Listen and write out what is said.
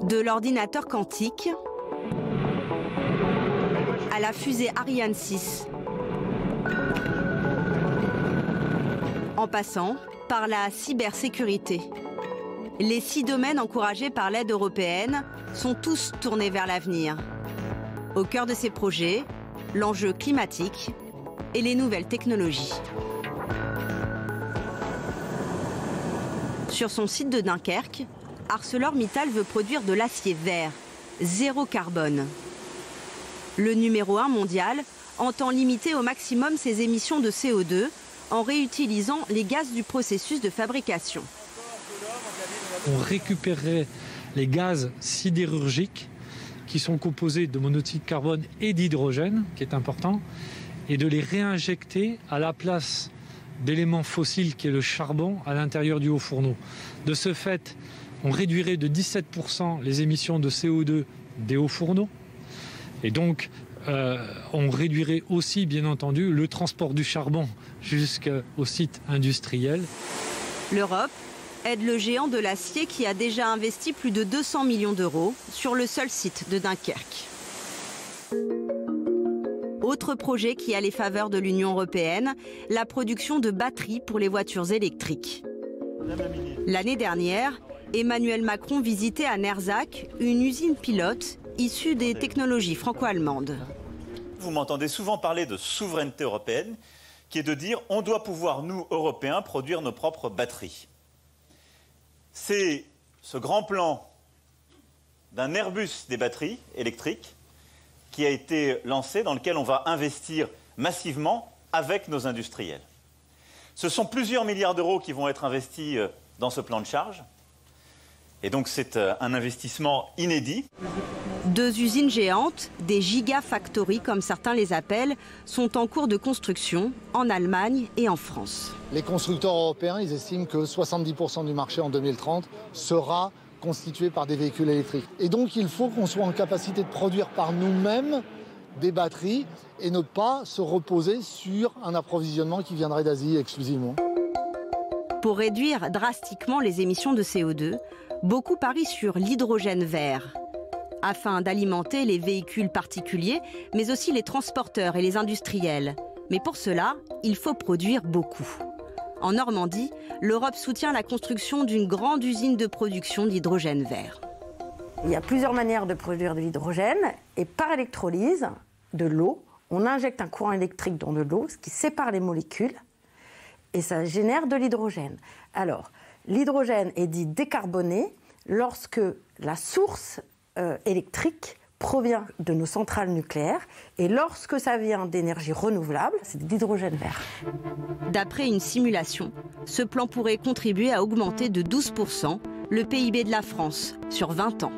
De l'ordinateur quantique à la fusée Ariane 6, en passant par la cybersécurité. Les 6 domaines encouragés par l'aide européenne sont tous tournés vers l'avenir. Au cœur de ces projets, l'enjeu climatique et les nouvelles technologies. Sur son site de Dunkerque, ArcelorMittal veut produire de l'acier vert, zéro carbone. Le numéro 1 mondial entend limiter au maximum ses émissions de CO2 en réutilisant les gaz du processus de fabrication. On récupérerait les gaz sidérurgiques qui sont composés de monoxyde de carbone et d'hydrogène, qui est important, et de les réinjecter à la place d'éléments fossiles qui est le charbon à l'intérieur du haut fourneau. De ce fait, on réduirait de 17% les émissions de CO2 des hauts fourneaux. Et donc, on réduirait aussi, bien entendu, le transport du charbon jusqu'au site industriel. L'Europe aide le géant de l'acier qui a déjà investi plus de 200 millions d'euros sur le seul site de Dunkerque. Autre projet qui a les faveurs de l'Union européenne, la production de batteries pour les voitures électriques. L'année dernière, Emmanuel Macron visitait à Nerzac une usine pilote issue des technologies franco-allemandes. Vous m'entendez souvent parler de souveraineté européenne, qui est de dire on doit pouvoir, nous, Européens, produire nos propres batteries. C'est ce grand plan d'un Airbus des batteries électriques qui a été lancé, dans lequel on va investir massivement avec nos industriels. Ce sont plusieurs milliards d'euros qui vont être investis dans ce plan de charge. Et donc c'est un investissement inédit. 2 usines géantes, des gigafactories comme certains les appellent, sont en cours de construction en Allemagne et en France. Les constructeurs européens, ils estiment que 70% du marché en 2030 sera constitué par des véhicules électriques. Et donc il faut qu'on soit en capacité de produire par nous-mêmes des batteries et ne pas se reposer sur un approvisionnement qui viendrait d'Asie exclusivement. Pour réduire drastiquement les émissions de CO2, beaucoup parient sur l'hydrogène vert, afin d'alimenter les véhicules particuliers, mais aussi les transporteurs et les industriels. Mais pour cela, il faut produire beaucoup. En Normandie, l'Europe soutient la construction d'une grande usine de production d'hydrogène vert. Il y a plusieurs manières de produire de l'hydrogène et par électrolyse de l'eau, on injecte un courant électrique dans de l'eau, ce qui sépare les molécules et ça génère de l'hydrogène. Alors, l'hydrogène est dit décarboné lorsque la source électrique provient de nos centrales nucléaires et lorsque ça vient d'énergie renouvelable, c'est de l'hydrogène vert. D'après une simulation, ce plan pourrait contribuer à augmenter de 12% le PIB de la France sur 20 ans.